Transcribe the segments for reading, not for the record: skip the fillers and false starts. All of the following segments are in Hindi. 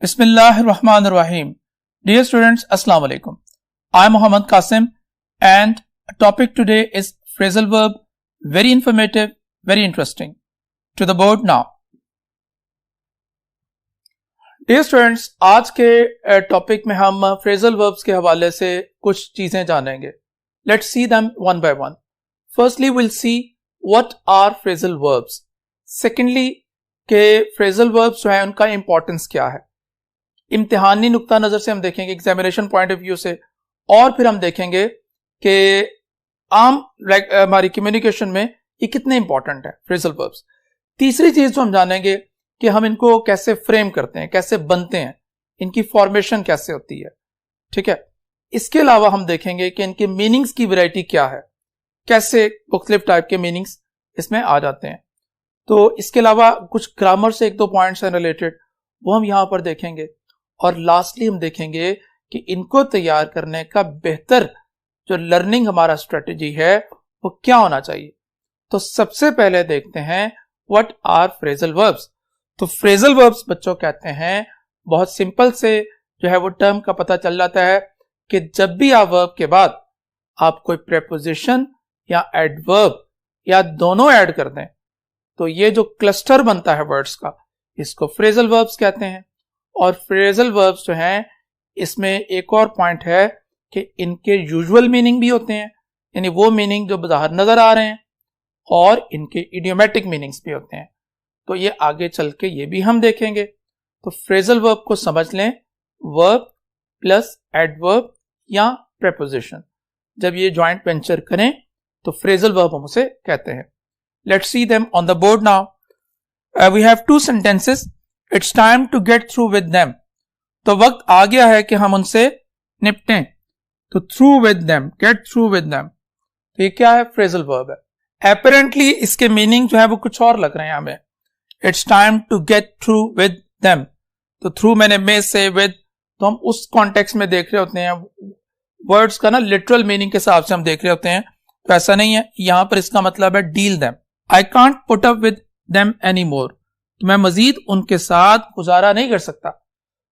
Bismillahirrahmanirrahim. Dear students, Assalamu alaikum. I am Muhammad Qasim and topic today is phrasal verb. Very informative, very interesting. To the board now. Dear students, आज के टॉपिक में हम phrasal verbs के हवाले से कुछ चीजें जानेंगे. Let's see them one by one. Firstly, we'll see what are phrasal verbs. Secondly, के phrasal verbs जो है उनका इंपॉर्टेंस क्या है. इम्तिहानी नुक्ता नजर से हम देखेंगे, एग्जामिनेशन पॉइंट ऑफ व्यू से, और फिर हम देखेंगे कि आम हमारी कम्युनिकेशन में ये कितने इंपॉर्टेंट है फ्रेजल वर्ब्स. तीसरी चीज जो हम जानेंगे कि हम इनको कैसे फ्रेम करते हैं, कैसे बनते हैं, इनकी फॉर्मेशन कैसे होती है. ठीक है. इसके अलावा हम देखेंगे कि इनके मीनिंग्स की वैरायटी क्या है, कैसे मुख्तलिफ टाइप के मीनिंग्स इसमें आ जाते हैं. तो इसके अलावा कुछ ग्रामर से एक दो पॉइंट्स हैं रिलेटेड, वो हम यहां पर देखेंगे. और लास्टली हम देखेंगे कि इनको तैयार करने का बेहतर जो लर्निंग हमारा स्ट्रेटजी है वो क्या होना चाहिए. तो सबसे पहले देखते हैं व्हाट आर फ्रेजल वर्ब्स. तो फ्रेजल वर्ब्स बच्चों कहते हैं, बहुत सिंपल से जो है वो टर्म का पता चल जाता है कि जब भी आप वर्ब के बाद आप कोई प्रेपोजिशन या एडवर्ब या दोनों ऐड कर दें तो ये जो क्लस्टर बनता है वर्ड्स का, इसको फ्रेजल वर्ब्स कहते हैं. और फ्रेजल वर्ब्स जो हैं इसमें एक और पॉइंट है कि इनके यूजुअल मीनिंग भी होते हैं, यानी वो मीनिंग जो बाहर नजर आ रहे हैं, और इनके इडियोमेटिक मीनिंग्स भी होते हैं. तो ये आगे चल के ये भी हम देखेंगे. तो फ्रेजल वर्ब को समझ लें, वर्ब प्लस एडवर्ब या प्रेपोजिशन जब ये ज्वाइंट वेंचर करें तो फ्रेजल वर्ब हम उसे कहते हैं. Let's see them on the board now. We have two sentences. It's time to get through with them. तो वक्त आ गया है कि हम उनसे निपटें. तो through with them, get through with them. तो ये क्या है? फ्रेजल वर्ब है. Apparently इसके मीनिंग जो है वो कुछ और लग रहे हैं हमें. It's time to get through with them. तो through मैंने में से with, तो हम उस कॉन्टेक्स्ट में देख रहे होते हैं, वर्ड्स का ना लिटरल मीनिंग के हिसाब से हम देख रहे होते हैं. तो ऐसा नहीं है. यहां पर इसका मतलब है deal them. I can't put up with them anymore. तो मैं मजीद उनके साथ गुजारा नहीं कर सकता.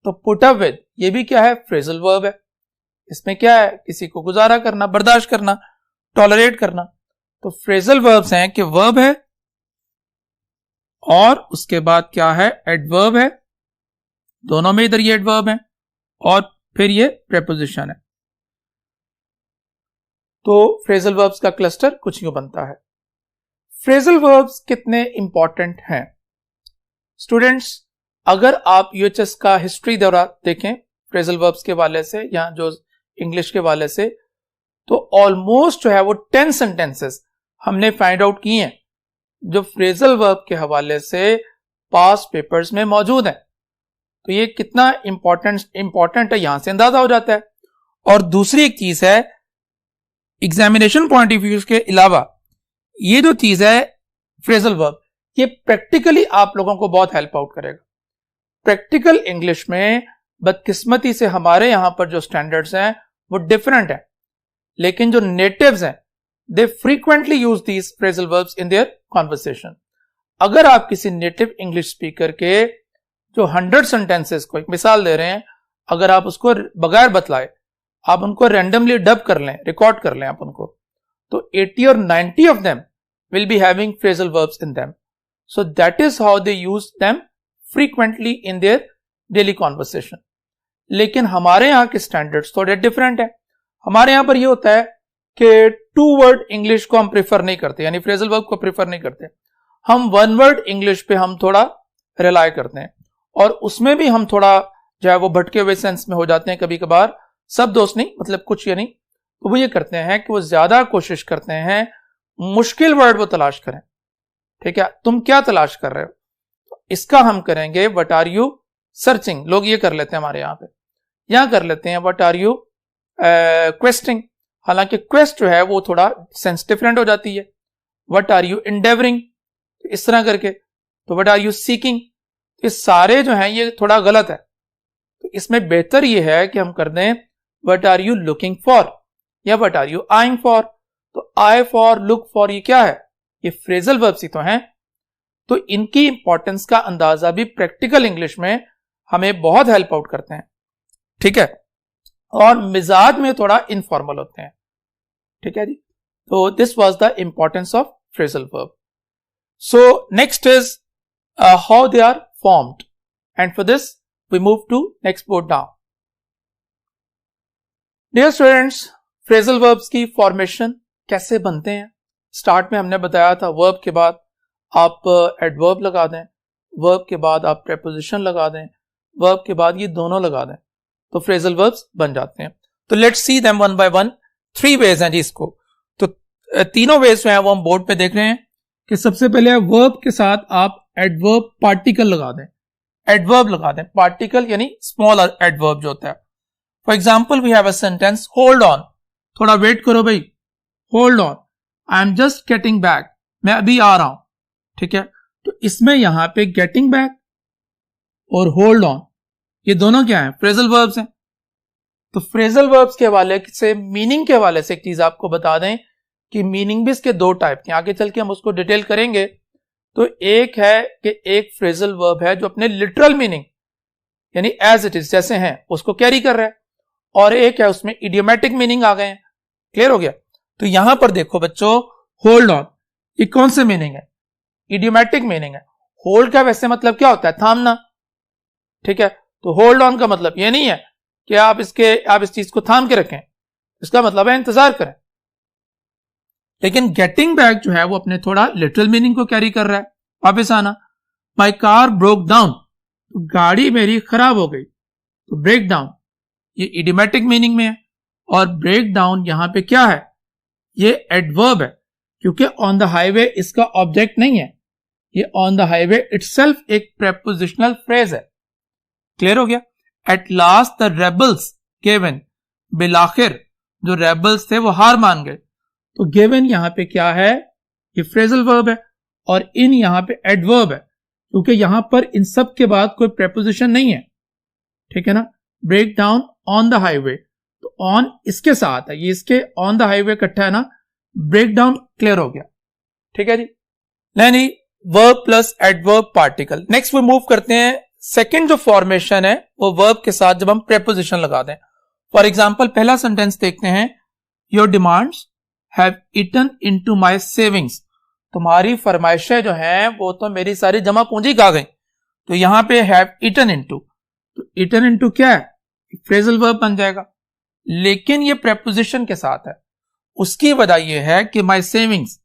तो पुट अप विद ये भी क्या है? फ्रेजल वर्ब है. इसमें क्या है? किसी को गुजारा करना, बर्दाश्त करना, टॉलरेट करना. तो फ्रेजल वर्ब्स हैं कि वर्ब है और उसके बाद क्या है? एडवर्ब है. दोनों में इधर ये एडवर्ब है और फिर ये प्रेपोजिशन है. तो फ्रेजल वर्ब्स का क्लस्टर कुछ यूं बनता है. फ्रेजल वर्ब्स कितने इंपॉर्टेंट हैं स्टूडेंट्स? अगर आप यूएचएस का हिस्ट्री दौरा देखें फ्रेजल वर्ब्स के वाले से या जो इंग्लिश के वाले से, तो ऑलमोस्ट जो है वो 10 सेंटेंसेस हमने फाइंड आउट किए हैं जो फ्रेजल वर्ब के हवाले से पास पेपर्स में मौजूद हैं. तो ये कितना इंपॉर्टेंट है यहां से अंदाजा हो जाता है. और दूसरी एक चीज है, एग्जामिनेशन पॉइंट ऑफ व्यू के अलावा ये जो चीज है फ्रेजल वर्ब, ये प्रैक्टिकली आप लोगों को बहुत हेल्प आउट करेगा. प्रैक्टिकल इंग्लिश में बदकिस्मती से हमारे यहां पर जो स्टैंडर्ड्स हैं वो डिफरेंट है, लेकिन जो नेटिव्स हैं they frequently use these phrasal verbs in their conversation. अगर आप किसी नेटिव इंग्लिश स्पीकर के जो 100 सेंटेंसेस को, एक मिसाल दे रहे हैं, अगर आप उसको बगैर बतलाए आप उनको रैंडमली डब कर लें, रिकॉर्ड कर लें आप उनको, तो 80 और 90 of them will be having phrasal verbs in them. So that is how they use them frequently in their daily conversation. लेकिन हमारे यहाँ के स्टैंडर्ड्स थोड़े डिफरेंट है. हमारे यहाँ पर ये होता है कि 2 वर्ड इंग्लिश को हम प्रेफर नहीं करते, यानी फ्रेजल वर्ब को प्रेफर नहीं करते. हम 1 वर्ड इंग्लिश पे हम थोड़ा रिलाय करते हैं, और उसमें भी हम थोड़ा जो है वो भटके हुए सेंस में हो जाते हैं कभी कभार. सब दोस्त नहीं, मतलब कुछ ये नहीं. तो वो ये करते हैं कि वो ज्यादा कोशिश करते हैं मुश्किल वर्ड वो तलाश करें. ठीक है, तुम क्या तलाश कर रहे हो? इसका हम करेंगे व्हाट आर यू सर्चिंग. लोग ये कर लेते हैं हमारे यहाँ पे, यहां कर लेते हैं व्हाट आर यू क्वेस्टिंग. हालांकि क्वेस्ट जो है वो थोड़ा सेंस डिफरेंट हो जाती है. व्हाट आर यू इंडेवरिंग, इस तरह करके. तो व्हाट आर यू सीकिंग, ये सारे जो हैं ये थोड़ा गलत है. तो इसमें बेहतर ये है कि हम कर दें what are you looking for या what are you eyeing for. तो आई फॉर, लुक फॉर, ये क्या है? ये फ्रेजल वर्ब्स ही तो हैं. तो इनकी इंपॉर्टेंस का अंदाजा भी प्रैक्टिकल इंग्लिश में हमें बहुत हेल्प आउट करते हैं, ठीक है, और मिजाज में थोड़ा इनफॉर्मल होते हैं, ठीक है जी। तो this was the importance of phrasal verb. So next is how they are formed, and for this we move to next board now. Dear students, phrasal verbs की फॉर्मेशन कैसे बनते हैं? स्टार्ट में हमने बताया था वर्ब के बाद आप एडवर्ब लगा दें, वर्ब के बाद आप प्रेपोजिशन लगा दें, वर्ब के बाद ये दोनों लगा दें तो फ्रेजल वर्ब्स बन जाते हैं। तो let's see them one by one. 3 ways हैं जी इसको। तो तीनों वेज जो है वो हम बोर्ड पे देख रहे हैं कि सबसे पहले वर्ब के साथ आप एडवर्ब पार्टिकल लगा दें, एडवर्ब लगा दें, पार्टिकल यानी स्मॉल एडवर्ब जो होता है। For example we have a sentence hold on, थोड़ा वेट करो भाई, hold on, I am just getting back, मैं अभी आ रहा हूं, ठीक है। तो इसमें यहां पे गेटिंग बैक और होल्ड ऑन ये दोनों क्या है? फ्रेजल वर्ब्स हैं। तो फ्रेजल वर्ब्स के हवाले से, मीनिंग के हवाले से एक चीज आपको बता दें कि मीनिंग भी इसके 2 टाइप के, आगे चल के हम उसको डिटेल करेंगे। तो एक है कि एक फ्रेजल वर्ब है जो अपने लिटरल मीनिंग यानी एज इट इज जैसे हैं उसको कैरी कर रहा है, और एक है उसमें इडियोमेटिक मीनिंग आ गए हैं। क्लियर हो गया? तो यहां पर देखो बच्चों, होल्ड ऑन ये कौन से मीनिंग है? इडियोमेटिक मीनिंग है। होल्ड का वैसे मतलब क्या होता है? थामना, ठीक है। तो होल्ड ऑन का मतलब ये नहीं है कि आप इस चीज को थाम के रखें, इसका मतलब है इंतजार करें। लेकिन गेटिंग बैक जो है वो अपने थोड़ा लिटरल मीनिंग को कैरी कर रहा है, वापस आना। माई कार ब्रोक डाउन, तो गाड़ी मेरी खराब हो गई, तो ब्रेक डाउन ये इडियोमेटिक मीनिंग में है, और ब्रेक डाउन यहां पे क्या है? ये एडवर्ब है, क्योंकि ऑन द हाईवे इसका ऑब्जेक्ट नहीं है, ये ऑन द हाईवे इटसेल्फ एक प्रेपोजिशनल फ्रेज है। क्लियर हो गया? At last the rebels given, बिलाखिर जो रेबल्स थे वो हार मान गए। तो गिवन यहां पे क्या है? ये फ्रेजल वर्ब है, और इन यहां पे एडवर्ब है, क्योंकि यहां पर इन सब के बाद कोई प्रेपोजिशन नहीं है, ठीक है ना। Break down on the highway, तो ऑन इसके साथ है, ये इसके ऑन द हाईवे इकट्ठा है ना, ब्रेक डाउन। क्लियर हो गया? ठीक है जी। नहीं, verb plus adverb particle. Next वो मूव करते हैं। सेकंड जो फॉर्मेशन है वो वर्ब के साथ जब हम प्रेपोजिशन लगा दें। फॉर एग्जाम्पल पहला सेंटेंस देखते हैं, your demands have eaten into my savings, तुम्हारी फरमाइशें जो हैं वो तो मेरी सारी जमा पूंजी खा गई। तो यहां पे हैव ईटन इनटू, तो ईटन इनटू क्या है? फ्रेजल वर्ब बन जाएगा, लेकिन ये प्रेपोजिशन के साथ है। उसकी वजह यह है कि माय सेविंग्स,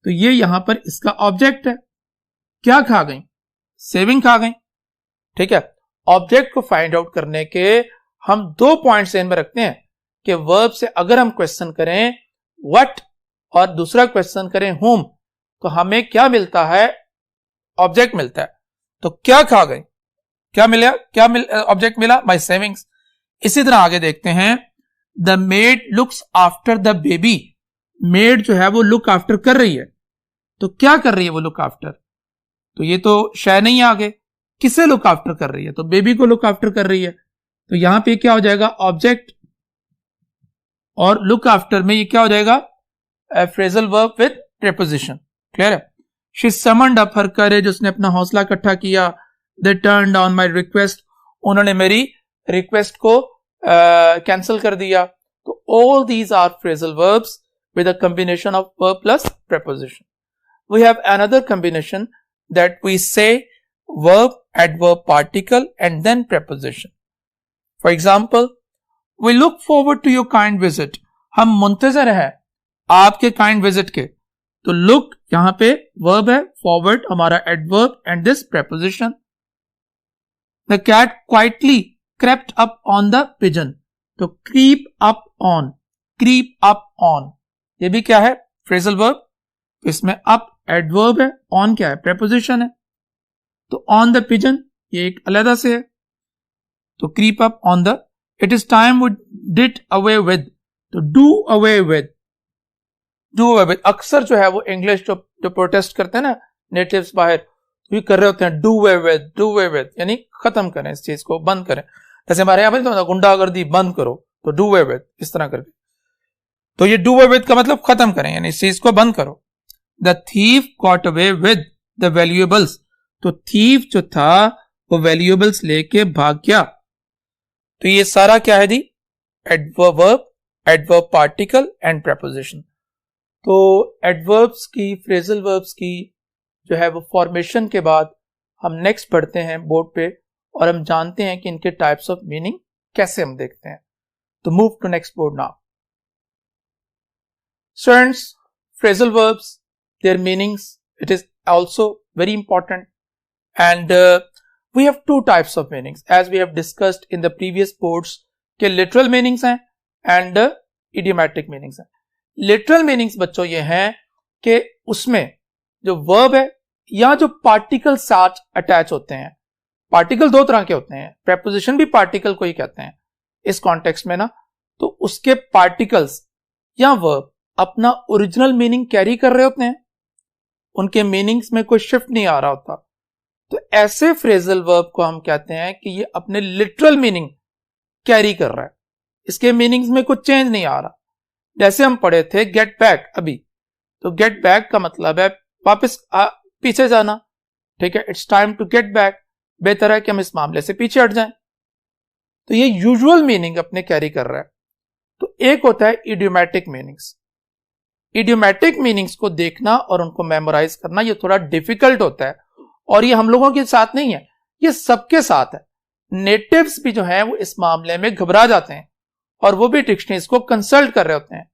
तो ये यहां पर इसका ऑब्जेक्ट है। क्या खा गई? सेविंग खा गई, ठीक है। ऑब्जेक्ट को फाइंड आउट करने के हम 2 पॉइंट्स इन में रखते हैं कि वर्ब से अगर हम क्वेश्चन करें व्हाट और दूसरा क्वेश्चन करें whom, तो हमें क्या मिलता है? ऑब्जेक्ट मिलता है। तो क्या खा गई? क्या मिला? ऑब्जेक्ट मिला, माय सेविंग्स। इसी तरह आगे देखते हैं, the made looks after the baby, made जो है वो लुक आफ्टर कर रही है। तो क्या कर रही है वो लुक आफ्टर? तो ये तो शय नहीं है आगे, किसे लुक आफ्टर कर रही है? तो बेबी को लुक आफ्टर कर रही है। तो यहां पे क्या हो जाएगा? ऑब्जेक्ट, और लुक आफ्टर में ये क्या हो जाएगा? Phrasal verb with preposition. Clear है? She summoned up her courage, उसने अपना हौसला इकट्ठा किया। They turn down my request, उन्होंने मेरी रिक्वेस्ट को कैंसिल कर दिया। तो all these are phrasal verbs with a combination of verb plus preposition. We have another combination that we say verb, adverb, particle and then preposition. For example, we look forward to your kind visit. हम मुंतजर हैं आपके kind visit के। तो look यहां पे verb है, forward हमारा adverb and this preposition. The cat quietly crept up on the pigeon. तो creep up on, creep up on ये भी क्या है? Phrasal verb. तो इसमें अप एडवर्ब है, ऑन क्या है? प्रेपोजिशन है। तो ऑन द पिजन ये एक अलग से है। तो creep up on the, it is time would did away with, तो do away with, do away with. अक्सर जो है वो इंग्लिश जो प्रोटेस्ट करते हैं ना नेटिव्स बाहर, तो ये कर रहे होते हैं do away with, do away with यानी खत्म करें इस चीज को, बंद करें। जैसे हमारे यहाँ पे गुंडागर्दी बंद करो, तो डू अवे विद इस तरह करके। तो ये डू अवे विद का मतलब खत्म करें, यानी इस चीज को बंद करो। The thief got away with the valuables, तो थीफ जो था वो वैल्यूएबल्स लेके भाग गया। तो ये सारा क्या है जी? Adverb verb, adverb particle and preposition. तो एडवर्ब्स की, फ्रेजल वर्ब्स की जो है वो फॉर्मेशन के बाद हम नेक्स्ट पढ़ते हैं बोर्ड पे, और हम जानते हैं कि इनके टाइप्स ऑफ मीनिंग कैसे हम देखते हैं। तो move to next board now. Students, phrasal verbs, their meanings, it is also very important, and we have two types of meanings as we have discussed in the previous boards के literal meanings हैं and idiomatic meanings हैं। literal meanings बच्चों ये हैं कि उसमें जो verb है या जो particle साथ attach होते हैं। particle दो तरह के होते हैं, preposition भी particle को ही कहते हैं इस context में ना, तो उसके particles या verb अपना ओरिजिनल मीनिंग कैरी कर रहे होते हैं, उनके मीनिंग्स में कोई शिफ्ट नहीं आ रहा होता। तो ऐसे फ्रेजल वर्ब को हम कहते हैं कि ये अपने लिटरल मीनिंग कैरी कर रहा है, इसके मीनिंग्स में कुछ चेंज नहीं आ रहा। जैसे हम पढ़े थे गेट बैक अभी, तो गेट बैक का मतलब है वापस पीछे जाना, ठीक है, it's time to get back, बेहतर है कि हम इस मामले से पीछे हट जाएं। तो ये यूजुअल मीनिंग अपने कैरी कर रहा है। तो एक होता है इडियोमैटिक मीनिंग्स। इडियोमैटिक मीनिंग्स को देखना और उनको मेमोराइज करना ये थोड़ा डिफिकल्ट होता है, और ये हम लोगों के साथ नहीं है, ये सबके साथ है। नेटिव्स भी जो हैं वो इस मामले में घबरा जाते हैं और वो भी डिक्शनरीज को कंसल्ट कर रहे होते हैं।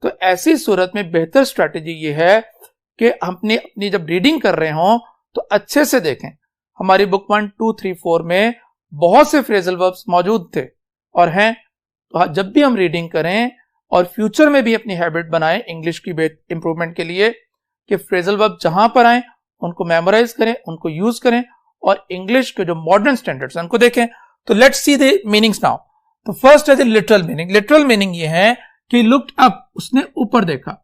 तो ऐसी सूरत में बेहतर स्ट्रैटेजी ये है कि हम अपनी जब रीडिंग कर रहे हों तो अच्छे से देखें। हमारी बुक 1, 2, 3, 4 में बहुत से फ्रेजल वर्ब्स मौजूद थे और हैं। तो जब भी हम रीडिंग करें और फ्यूचर में भी अपनी हैबिट बनाएं इंग्लिश की इंप्रूवमेंट के लिए कि फ्रेजल वर्ब जहां पर आए उनको मेमोराइज करें, उनको यूज करें और इंग्लिश के जो मॉडर्न स्टैंडर्ड्स हैं उनको देखें। तो let's see the meanings now. तो फर्स्ट है the literal meaning. Literal meaning ये है कि लुक्ड अप, उसने ऊपर देखा।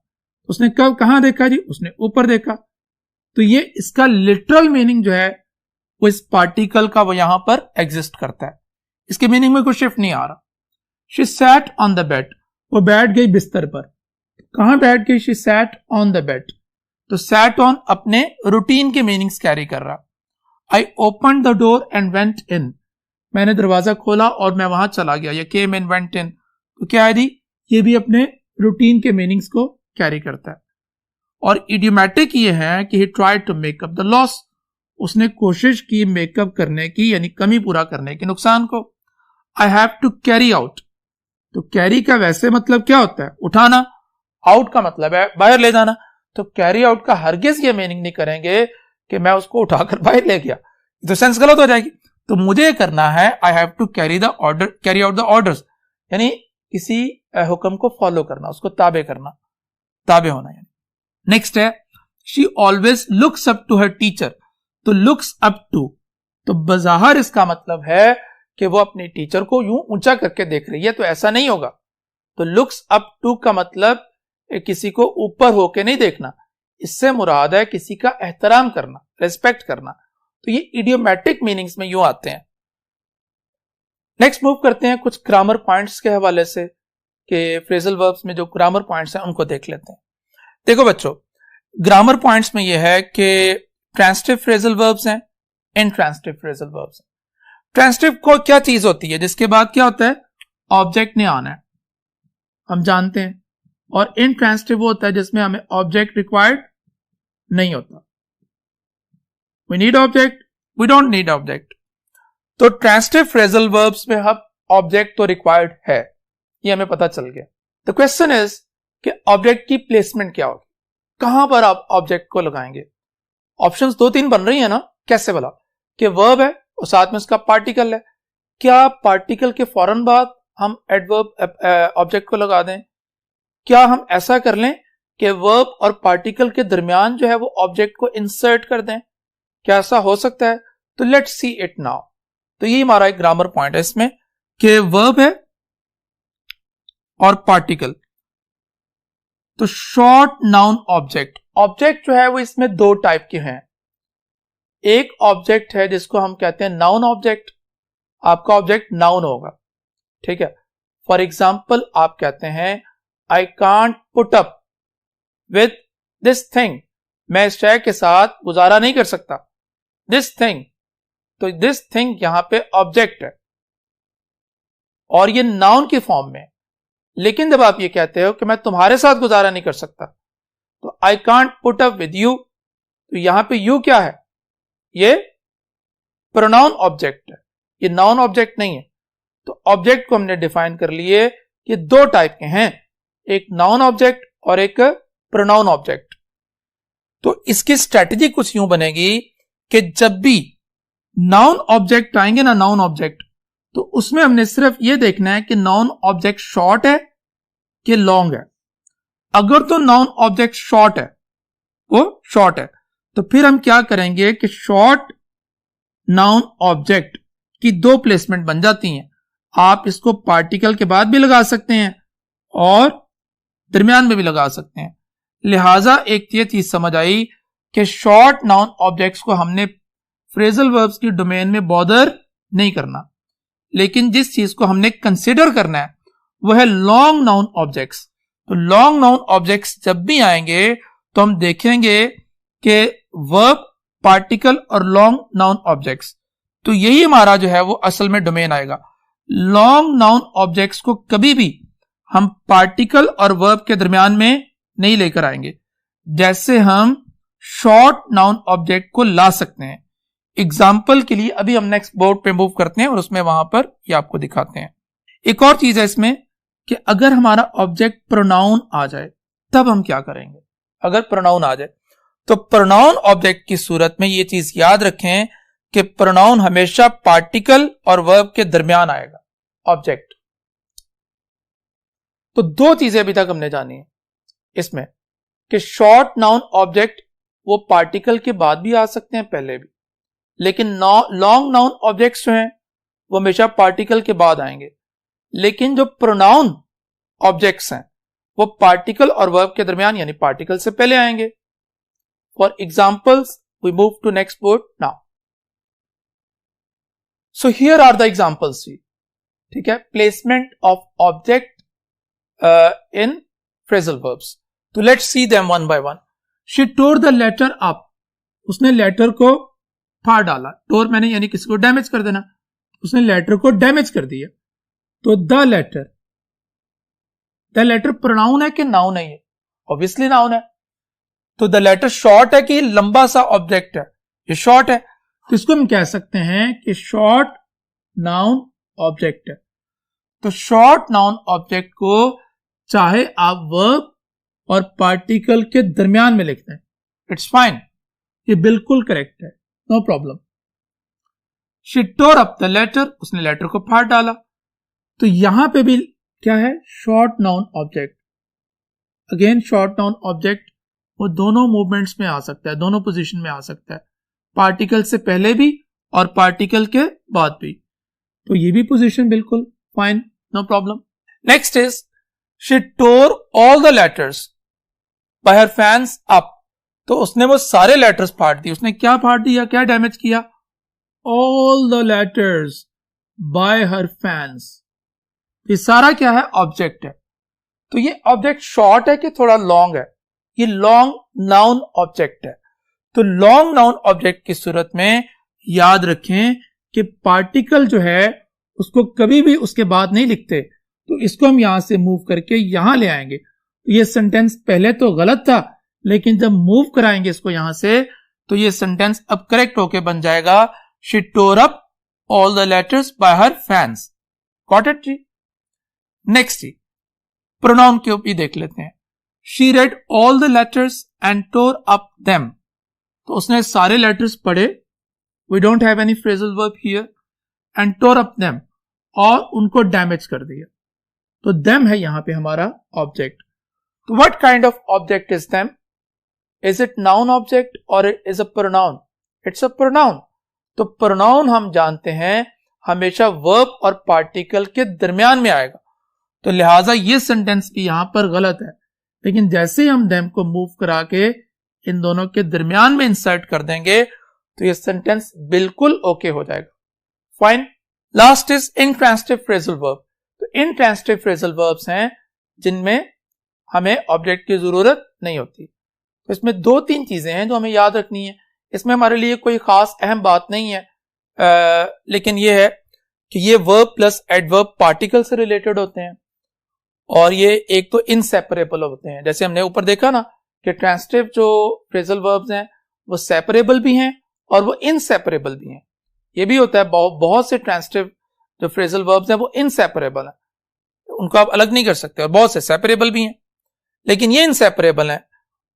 उसने कब कहां देखा जी? उसने ऊपर देखा। तो ये इसका लिटरल मीनिंग जो है वो इस पार्टिकल का वो यहां पर एग्जिस्ट करता है, इसके मीनिंग में कोई शिफ्ट नहीं आ रहा। She sat on the bed, वो बैठ गई बिस्तर पर। कहां बैठ गई? She sat on the bed. तो सैट ऑन अपने रूटीन के मीनिंग्स कैरी कर रहा। I open the door and went in, मैंने दरवाजा खोला और मैं वहां चला गया, या केम इन वेंट इन। तो क्या है जी? ये भी अपने रूटीन के मीनिंग्स को कैरी करता है। और इडियोमैटिक ये है कि he tried to make up the loss, उसने कोशिश की मेकअप करने की, यानी कमी पूरा करने के नुकसान को। I have to carry out, तो कैरी का वैसे मतलब क्या होता है? उठाना। आउट का मतलब है बाहर ले जाना। तो कैरी आउट का हरगिज ये मीनिंग नहीं करेंगे कि मैं उसको उठाकर बाहर ले गया, तो सेंस गलत हो जाएगी। तो मुझे करना है I have to carry the order, carry out the orders, यानी किसी हुक्म को फॉलो करना, उसको ताबे करना, ताबे होना। यानी नेक्स्ट है she always looks up to her teacher. तो लुक्स अप टू, तो बजाहर इसका मतलब है कि वो अपने टीचर को यूं ऊंचा करके देख रही है, तो ऐसा नहीं होगा। तो लुक्स अप टू का मतलब किसी को ऊपर होके नहीं देखना, इससे मुराद है किसी का एहतराम करना, रेस्पेक्ट करना। तो ये इडियोमैटिक मीनिंग्स में यूं आते हैं। नेक्स्ट मूव करते हैं कुछ ग्रामर पॉइंट्स के हवाले से, कि फ्रेजल वर्ब्स में जो ग्रामर पॉइंट्स हैं उनको देख लेते हैं। देखो बच्चों, ग्रामर पॉइंट्स में यह है कि ट्रांसिटिव फ्रेजल वर्ब्स हैं, इनट्रांसिटिव फ्रेजल वर्ब्स हैं। ट्रांसिटिव को क्या चीज होती है? जिसके बाद क्या होता है? ऑब्जेक्ट ने आना है, हम जानते हैं। और इनट्रांसिटिव वो होता है जिसमें हमें ऑब्जेक्ट रिक्वायर्ड नहीं होता। We need object, we don't need object. तो ट्रांसिटिव फ्रेजल वर्ब्स में हम ऑब्जेक्ट तो रिक्वायर्ड है, ये हमें पता चल गया। द क्वेश्चन इज कि ऑब्जेक्ट की प्लेसमेंट क्या होगी, कहां पर आप ऑब्जेक्ट को लगाएंगे? ऑप्शंस 2-3 बन रही है ना, कैसे बोला कि वर्ब है और साथ में उसका पार्टिकल है। क्या पार्टिकल के फौरन बाद हम एडवर्ब ऑब्जेक्ट को लगा दें? क्या हम ऐसा कर लें कि वर्ब और पार्टिकल के दरमियान जो है वो ऑब्जेक्ट को इंसर्ट कर दें? क्या ऐसा हो सकता है? तो लेट्स सी इट नाउ। तो ये हमारा एक ग्रामर पॉइंट है इसमें कि वर्ब है और पार्टिकल। तो शॉर्ट नाउन ऑब्जेक्ट, ऑब्जेक्ट जो है वो इसमें दो टाइप के हैं। एक ऑब्जेक्ट है जिसको हम कहते हैं नाउन ऑब्जेक्ट, आपका ऑब्जेक्ट नाउन होगा, ठीक है। फॉर एग्जाम्पल आप कहते हैं I can't put up with this thing, मैं इस शय के साथ गुजारा नहीं कर सकता। दिस थिंग, तो दिस थिंग यहां पे ऑब्जेक्ट है और ये नाउन की फॉर्म में। लेकिन जब आप ये कहते हो कि मैं तुम्हारे साथ गुजारा नहीं कर सकता, तो I can't put up with you, तो यहां पे यू क्या है? ये प्रोनाउन ऑब्जेक्ट है, ये नाउन ऑब्जेक्ट नहीं है। तो ऑब्जेक्ट को हमने डिफाइन कर लिए कि दो टाइप के हैं, एक नाउन ऑब्जेक्ट और एक प्रोनाउन ऑब्जेक्ट। तो इसकी स्ट्रेटजी कुछ यूं बनेगी कि जब भी नाउन ऑब्जेक्ट आएंगे ना, नाउन ऑब्जेक्ट, तो उसमें हमने सिर्फ यह देखना है कि नाउन ऑब्जेक्ट शॉर्ट है कि लॉन्ग है। अगर तो नाउन ऑब्जेक्ट शॉर्ट है, वो शॉर्ट है, तो फिर हम क्या करेंगे कि शॉर्ट नाउन ऑब्जेक्ट की दो प्लेसमेंट बन जाती हैं। आप इसको पार्टिकल के बाद भी लगा सकते हैं और दरमियान में भी लगा सकते हैं। लिहाजा एक ये चीज समझ आई कि शॉर्ट नाउन ऑब्जेक्ट्स को हमने फ्रेजल वर्ब्स की डोमेन में बॉदर नहीं करना, लेकिन जिस चीज को हमने कंसिडर करना है वो है लॉन्ग नाउन ऑब्जेक्ट्स। तो लॉन्ग नाउन ऑब्जेक्ट्स जब भी आएंगे तो हम देखेंगे कि वर्ब, पार्टिकल और लॉन्ग नाउन ऑब्जेक्ट्स, तो यही हमारा जो है वो असल में डोमेन आएगा। लॉन्ग नाउन ऑब्जेक्ट्स को कभी भी हम पार्टिकल और वर्ब के दरमियान में नहीं लेकर आएंगे, जैसे हम शॉर्ट नाउन ऑब्जेक्ट को ला सकते हैं। एग्जाम्पल के लिए अभी हम नेक्स्ट बोर्ड पे मूव करते हैं और उसमें वहां पर ये आपको दिखाते हैं। एक और चीज है इसमें कि अगर हमारा ऑब्जेक्ट प्रोनाउन आ जाए तब हम क्या करेंगे। अगर प्रोनाउन आ जाए तो प्रोनाउन ऑब्जेक्ट की सूरत में ये चीज याद रखें कि प्रोनाउन हमेशा पार्टिकल और वर्ब के दरमियान आएगा ऑब्जेक्ट। तो दो चीजें अभी तक हमने जानी है इसमें कि शॉर्ट नाउन ऑब्जेक्ट वो पार्टिकल के बाद भी आ सकते हैं, पहले भी, लेकिन लॉन्ग नाउन ऑब्जेक्ट्स जो हैं वो हमेशा पार्टिकल के बाद आएंगे। लेकिन जो प्रोनाउन ऑब्जेक्ट्स हैं वो पार्टिकल और वर्ब के दरमियान यानी पार्टिकल से पहले आएंगे। For examples we move to next board now. So here are the examples. ठीक है, placement of object in phrasal verbs. तो let's see them one by one. She tore the letter up, उसने लेटर को फाड़ डाला। टोर मैंने यानी किसी को डैमेज कर देना, उसने लेटर को डैमेज कर दिया। तो द लेटर प्रोनाउन है कि नाउन है? ये ऑब्वियसली नाउन है। तो द लेटर शॉर्ट है कि लंबा सा ऑब्जेक्ट है? ये शॉर्ट है, तो इसको हम कह सकते हैं कि शॉर्ट नाउन ऑब्जेक्ट है। तो शॉर्ट नाउन ऑब्जेक्ट को चाहे आप वर्ब और पार्टिकल के दरमियान में लिखते हैं, इट्स फाइन, ये बिल्कुल करेक्ट है, no problem. She tore up the letter, उसने लेटर को फाड़ डाला। तो यहां पे भी क्या है? Short noun object. Again short noun object वो दोनों मूवमेंट्स में आ सकता है, दोनों पोजीशन में आ सकता है, पार्टिकल से पहले भी और पार्टिकल के बाद भी। तो ये भी पोजीशन बिल्कुल fine, no problem. Next is she tore all the letters by her fans up. तो उसने वो सारे लेटर्स फाड़ दिए। उसने क्या फाड़ दिया, क्या डैमेज किया? All the letters by her fans. ये सारा क्या है? ऑब्जेक्ट है। तो ये ऑब्जेक्ट शॉर्ट है कि थोड़ा लॉन्ग है? ये लॉन्ग नाउन ऑब्जेक्ट है। तो लॉन्ग नाउन ऑब्जेक्ट की सूरत में याद रखें कि पार्टिकल जो है उसको कभी भी उसके बाद नहीं लिखते। तो इसको हम यहां से मूव करके यहां ले आएंगे। तो ये सेंटेंस पहले तो गलत था, लेकिन जब मूव कराएंगे इसको यहां से तो ये सेंटेंस अब करेक्ट होके बन जाएगा, she tore up all the letters by her fans. Got it जी? नेक्स्ट जी, प्रोनाउन के ऊपर देख लेते हैं। She read all the letters and tore up them. तो उसने सारे लेटर्स पढ़े, we don't have any phrasal verb here, and tore up them, और उनको डैमेज कर दिया। तो देम है यहां पे हमारा ऑब्जेक्ट। तो what kind of object is them? Is it noun object और it is a pronoun? It's a pronoun. तो प्रोनाउन हम जानते हैं हमेशा वर्ब और पार्टिकल के दरमियान में आएगा। तो लिहाजा ये सेंटेंस भी यहां पर गलत है, लेकिन जैसे ही हम देम को मूव करा के इन दोनों के दरमियान में इंसर्ट कर देंगे तो ये सेंटेंस बिल्कुल ओके हो जाएगा, fine. Last is intransitive phrasal verb. तो इनट्रांसिटिव फ्रेजल वर्ब्स हैं जिनमें हमें ऑब्जेक्ट की जरूरत नहीं होती। तो इसमें दो तीन चीजें हैं जो हमें याद रखनी है। इसमें हमारे लिए कोई खास अहम बात नहीं है, लेकिन ये है कि ये वर्ब प्लस एडवर्ब पार्टिकल से रिलेटेड होते हैं और ये एक तो इनसेपरेबल होते हैं। जैसे हमने ऊपर देखा ना कि ट्रांसिटिव जो फ्रेजल वर्ब्स हैं वो सेपरेबल भी हैं और वो इनसेपरेबल भी हैं। ये भी होता है बहुत से ट्रांसिटिव जो फ्रेजल वर्ब्स हैं वो इनसेपरेबल हैं, उनको आप अलग नहीं कर सकते, और बहुत से सेपरेबल भी हैं, लेकिन ये इनसेपरेबल हैं।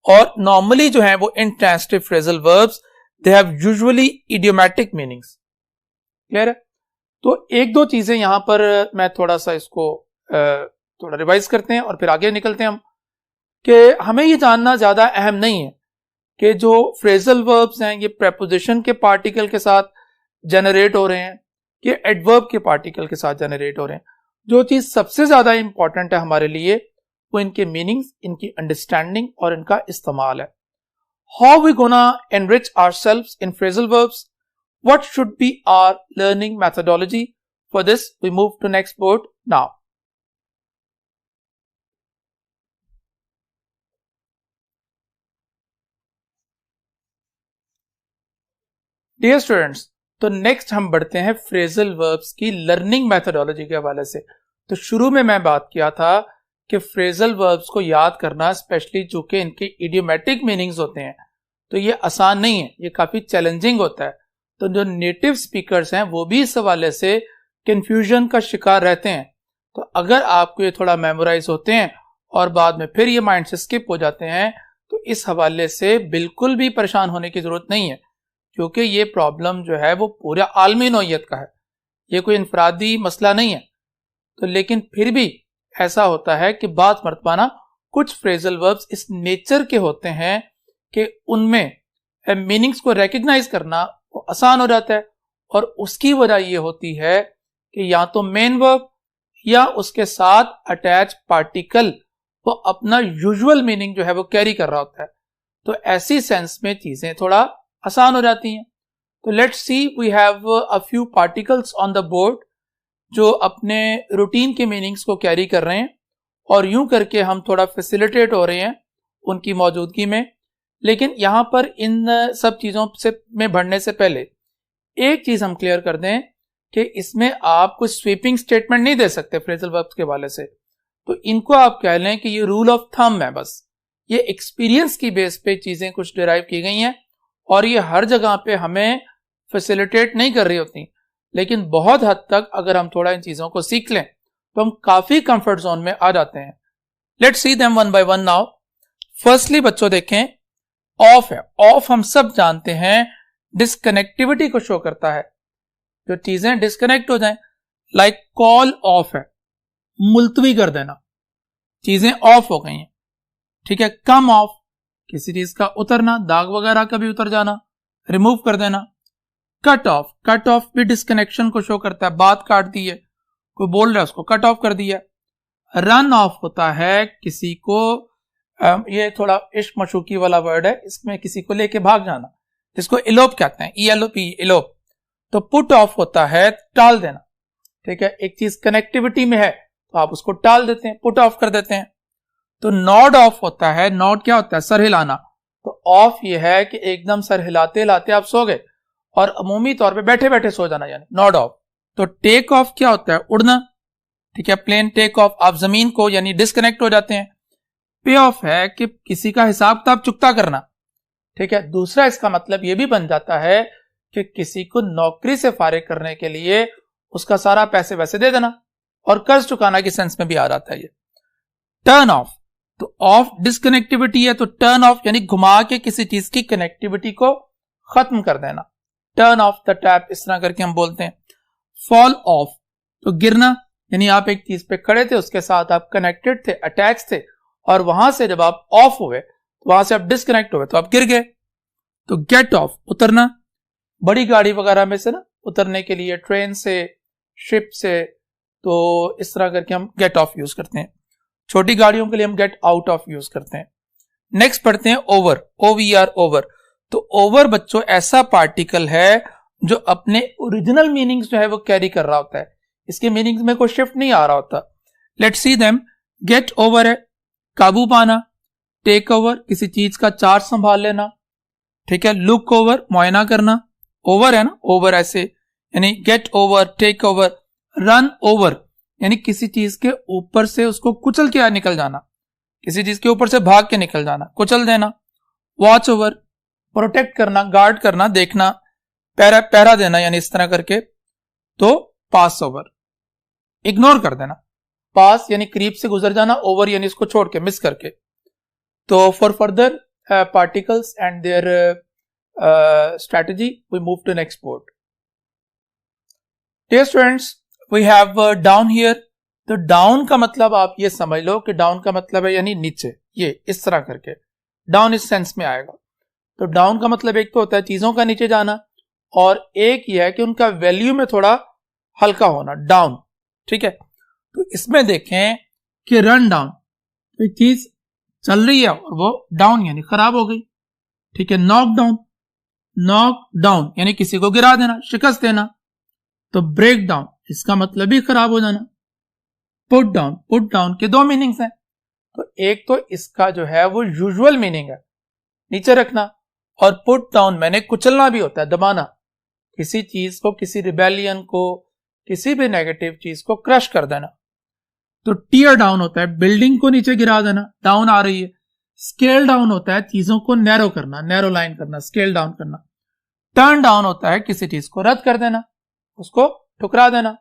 और नॉर्मली जो है वो intransitive phrasal verbs they have usually idiomatic meanings. Clear है? तो एक दो चीजें यहां पर मैं थोड़ा सा इसको थोड़ा रिवाइज करते हैं और फिर आगे निकलते हैं हम, कि हमें ये जानना ज्यादा अहम नहीं है कि जो फ्रेजल वर्ब्स हैं ये प्रेपोजिशन के पार्टिकल के साथ जनरेट हो रहे हैं कि एडवर्ब के पार्टिकल के साथ जनरेट हो रहे हैं। जो चीज सबसे ज्यादा इंपॉर्टेंट है हमारे लिए वो इनके मीनिंग्स, इनकी अंडरस्टैंडिंग और इनका इस्तेमाल है। How we gonna enrich ourselves in phrasal verbs, what should be our learning methodology? For this we move to next board now. Dear students, तो नेक्स्ट हम बढ़ते हैं फ्रेजल वर्ब्स की लर्निंग मेथोडोलॉजी के हवाले से। तो शुरू में मैं बात किया था कि फ्रेजल वर्ब्स को याद करना, स्पेशली जो कि इनके इडियोमैटिक मीनिंग्स होते हैं, तो ये आसान नहीं है, ये काफी चैलेंजिंग होता है। तो जो नेटिव स्पीकर्स हैं वो भी इस हवाले से कंफ्यूजन का शिकार रहते हैं। तो अगर आपको ये थोड़ा मेमोराइज होते हैं और बाद में फिर ये माइंड से स्किप हो जाते हैं, तो इस हवाले से बिल्कुल भी परेशान होने की जरूरत नहीं है, क्योंकि ये प्रॉब्लम जो है वो पूरा आलमी नौइयत का है, ये कोई इनफरादी मसला नहीं है। तो लेकिन फिर भी ऐसा होता है कि बात मर्तबाना कुछ फ्रेजल वर्ब्स इस नेचर के होते हैं कि उनमें मीनिंग्स को रिकग्नाइज करना वो आसान हो जाता है, और उसकी वजह ये होती है कि या तो मेन वर्ब या उसके साथ अटैच पार्टिकल वो अपना यूजुअल मीनिंग जो है वो कैरी कर रहा होता है। तो ऐसी सेंस में चीजें थोड़ा आसान हो जाती हैं। तो let's see, we have a few particles on the board जो अपने रूटीन के मीनिंग्स को कैरी कर रहे हैं, और यूं करके हम थोड़ा फैसिलिटेट हो रहे हैं उनकी मौजूदगी में। लेकिन यहां पर इन सब चीजों से में बढ़ने से पहले एक चीज हम क्लियर कर दें कि इसमें आप कुछ स्वीपिंग स्टेटमेंट नहीं दे सकते फ्रेजल वर्ब्स के हवाले से। तो इनको आप कह लें कि ये रूल ऑफ थंब है, बस ये एक्सपीरियंस की बेस पे चीजें कुछ डिराइव की गई हैं, और ये हर जगह पे हमें फैसिलिटेट नहीं कर रही होती। लेकिन बहुत हद तक अगर हम थोड़ा इन चीजों को सीख लें तो हम काफी कंफर्ट जोन में आ जाते हैं। Let's see them one by one now. Firstly बच्चों देखें, ऑफ है। ऑफ हम सब जानते हैं डिस्कनेक्टिविटी को शो करता है, जो चीजें डिस्कनेक्ट हो जाएं, लाइक कॉल ऑफ है, मुलतवी कर देना, चीजें ऑफ हो गई हैं। ठीक है। कम ऑफ, किसी चीज का उतरना, दाग वगैरह का भी उतर जाना, रिमूव कर देना। कट ऑफ, कट ऑफ भी डिस्कनेक्शन को शो करता है, बात काट दी है, कोई बोल रहा है उसको कट ऑफ कर दिया। रन ऑफ होता है किसी को, ये थोड़ा इश्क मशूकी वाला वर्ड है, इसमें किसी को लेके भाग जाना, जिसको इलोप कहते हैं, ELOP, इलोप। तो पुट ऑफ होता है टाल देना। ठीक है। एक चीज कनेक्टिविटी में है तो आप उसको टाल देते हैं, पुट ऑफ कर देते हैं। तो नॉड ऑफ होता है, नॉड क्या होता है, सर हिलाना। तो ऑफ ये है कि एकदम सर हिलाते हिलाते आप सो गए, और अमूमी तौर पे बैठे बैठे सो जाना, यानी नॉड ऑफ। तो टेक ऑफ क्या होता है, उड़ना। ठीक है। प्लेन टेक ऑफ, आप जमीन को यानी डिस्कनेक्ट हो जाते हैं। पे ऑफ है कि किसी का हिसाब किताब चुकता करना। ठीक है। दूसरा इसका मतलब यह भी बन जाता है कि किसी को नौकरी से फारिग करने के लिए उसका सारा पैसे वैसे दे देना, और कर्ज चुकाना की सेंस में भी आ जाता है ये। टर्न ऑफ, तो ऑफ डिस्कनेक्टिविटी है, तो टर्न ऑफ यानी घुमा के किसी चीज की कनेक्टिविटी को खत्म कर देना। टर्न ऑफ द टैप, इस तरह करके हम बोलते हैं। फॉल ऑफ, तो गिरना, यानी आप एक चीज पे खड़े थे, उसके साथ आप कनेक्टेड थे, अटैच थे, और वहां से जब आप ऑफ हुए, तो वहां से आप डिस्कनेक्ट हुए, तो आप गिर गए। तो गेट ऑफ, उतरना, बड़ी गाड़ी वगैरह में से ना उतरने के लिए, ट्रेन से, शिप से, तो इस तरह करके हम गेट ऑफ यूज करते हैं। छोटी गाड़ियों के लिए हम गेट आउट ऑफ यूज करते हैं। नेक्स्ट पढ़ते हैं ओवर, OVR, ओवर। तो ओवर बच्चों ऐसा पार्टिकल है जो अपने ओरिजिनल मीनिंग्स जो है वो कैरी कर रहा होता है, इसके मीनिंग्स में कोई शिफ्ट नहीं आ रहा होता। Let's see them. Get over है काबू पाना, टेक ओवर किसी चीज का चार्ज संभाल लेना। ठीक है। लुक ओवर मुआयना करना, ओवर है ना, ओवर ऐसे यानी get over, take over, run over यानी किसी चीज के ऊपर से उसको कुचल के निकल जाना, किसी चीज के ऊपर से भाग के निकल जाना, कुचल देना। वॉच ओवर, प्रोटेक्ट करना, गार्ड करना, देखना, पहरा देना यानी इस तरह करके। तो पास ओवर, इग्नोर कर देना। पास यानी करीब से गुजर जाना, ओवर यानी इसको छोड़ के, मिस करके। तो for further particles and their strategy we move to next board. Dear students, we have down here. तो डाउन का मतलब आप ये समझ लो कि डाउन का मतलब है यानी नीचे, ये इस तरह करके डाउन इस सेंस में आएगा। तो डाउन का मतलब एक तो होता है चीजों का नीचे जाना, और एक ये है कि उनका वैल्यू में थोड़ा हल्का होना, डाउन। ठीक है, तो इसमें देखें कि रन डाउन, तो एक चीज चल रही है और वो डाउन यानी खराब हो गई। ठीक है, नॉक डाउन, नॉक डाउन यानी किसी को गिरा देना, शिकस्त देना। तो ब्रेक डाउन इसका मतलब भी खराब हो जाना। पुट डाउन के दो मीनिंग्स हैं। तो एक तो इसका जो है वो यूजुअल मीनिंग है नीचे रखना, और पुट डाउन मैंने कुचलना भी होता है, दबाना, किसी चीज को, किसी रिबेलियन को, किसी भी नेगेटिव चीज को क्रश कर देना। तो टीयर डाउन होता है बिल्डिंग को नीचे गिरा देना, डाउन आ रही है। स्केल डाउन होता है चीजों को नैरो करना, नैरो लाइन करना, स्केल डाउन करना। टर्न डाउन होता है किसी चीज को रद्द कर देना, उसको ठुकरा देना।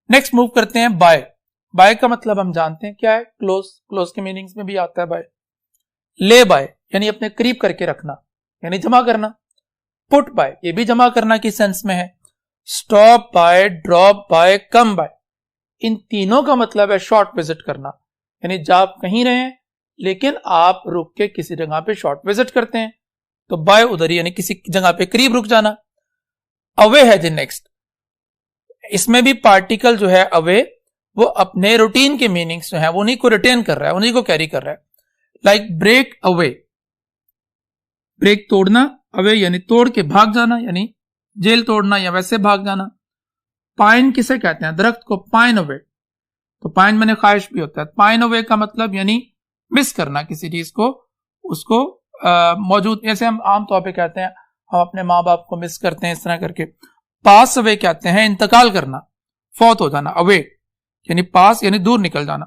नेक्स्ट मूव करते हैं बाय। बाय का मतलब हम जानते हैं क्या है, क्लोज, क्लोज के मीनिंग्स में भी आता है बाय। ले बाय यानी अपने करीब करके रखना, यानी जमा करना। पुट बाय ये भी जमा करना की सेंस में है। Stop by, drop by, come by, इन तीनों का मतलब है शॉर्ट विजिट करना, यानी जब आप कहीं रहे लेकिन आप रुक के किसी जगह पे शॉर्ट विजिट करते हैं, तो बाय उधर ही यानी किसी जगह पे करीब रुक जाना। अवे है जी नेक्स्ट। इसमें भी पार्टिकल जो है अवे, वो अपने रूटीन के मीनिंग्स जो है वो उन्हीं को रिटेन कर रहा है, उन्हीं को कैरी कर रहा है। लाइक ब्रेक अवे, ब्रेक तोड़ना, अवे यानी तोड़ के भाग जाना, यानी जेल तोड़ना या वैसे भाग जाना। पाइन किसे कहते हैं, दरख्त को, पाइन अवे। तो पाइन मैंने ख्वाहिश भी होता है। पाइन अवे का मतलब यानी मिस करना किसी चीज को, उसको मौजूद, जैसे हम आमतौर पे कहते हैं हम अपने माँ बाप को मिस करते हैं, इस तरह करके। पास अवे कहते हैं इंतकाल करना, फौत हो जाना। अवे यानी पास यानी दूर निकल जाना।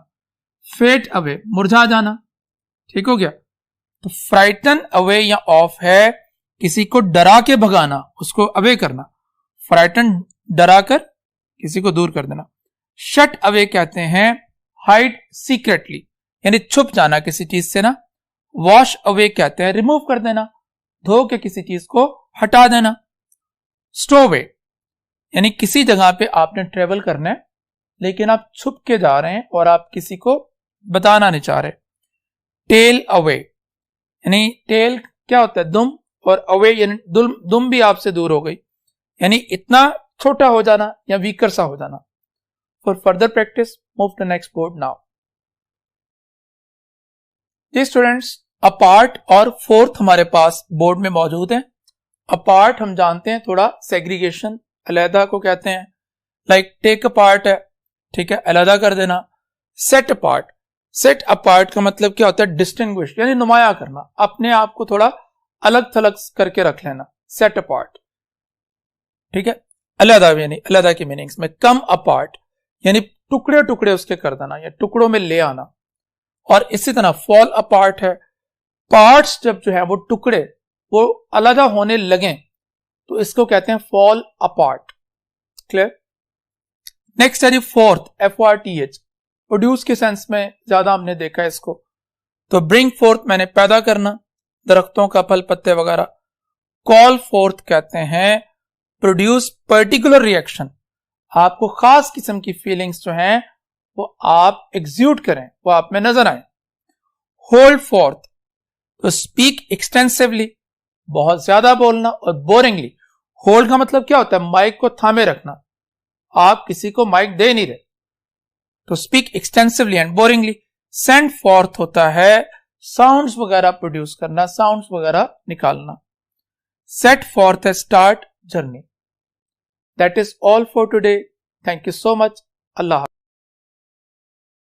फेट अवे मुरझा जाना। ठीक हो गया। तो फ्राइटन अवे या ऑफ है किसी को डरा के भगाना, उसको अवे करना। फ्राइटन डरा कर किसी को दूर कर देना। शट अवे कहते हैं हाइड सीक्रेटली, यानी छुप जाना किसी चीज से ना। वॉश अवे कहते हैं रिमूव कर देना, धो के किसी चीज को हटा देना। स्टोवे यानी किसी जगह पे आपने ट्रेवल करना है लेकिन आप छुप के जा रहे हैं और आप किसी को बताना नहीं चाह रहे। टेल अवे यानी टेल क्या होता है, दुम, और अवे यानी दुम भी आपसे दूर हो गई, यानी इतना छोटा हो जाना या वीकर सा हो जाना। For further practice move to next board now. जी स्टूडेंट्स, अपार्ट और फोर्थ हमारे पास बोर्ड में मौजूद है। अपार्ट हम जानते हैं थोड़ा सेग्रीगेशन, अलहदा को कहते हैं। लाइक टेक अपार्ट है, ठीक है, अलहदा कर देना। सेट अपार्ट, सेट अपार्ट का मतलब क्या होता है, डिस्टिंग्विश यानी नुमाया करना, अपने आप को थोड़ा अलग थलग करके रख लेना, सेट अपार्ट। ठीक है, अलहदा यानी अलहदा की मीनिंग्स में। कम अपार्ट यानी टुकड़े टुकड़े उसके कर देना या टुकड़ों में ले आना। और इसी तरह फॉल अपार्ट है, पार्ट्स जब जो है वो टुकड़े वो अलहदा होने लगे तो इसको कहते हैं फॉल अपार्ट। क्लियर। नेक्स्ट है जी फोर्थ, FORTH, प्रोड्यूस के सेंस में ज्यादा हमने देखा है इसको। तो ब्रिंग फोर्थ मैंने पैदा करना, दरख्तों का फल पत्ते वगैरह। कॉल फोर्थ कहते हैं प्रोड्यूस पर्टिकुलर रिएक्शन, आपको खास किस्म की फीलिंग्स जो हैं वो आप एग्जीक्यूट करें, वो आप में नजर आए। होल्ड फोर्थ, तो स्पीक एक्सटेंसिवली, बहुत ज्यादा बोलना, और बोरिंगली। होल्ड का मतलब क्या होता है, माइक को थामे रखना, आप किसी को माइक दे नहीं रहे, तो speak extensively and boringly. Send forth होता है साउंड्स वगैरह प्रोड्यूस करना, साउंड्स वगैरह निकालना। सेट फॉर्थ है start journey. That is all for today. Thank you so much. Allah.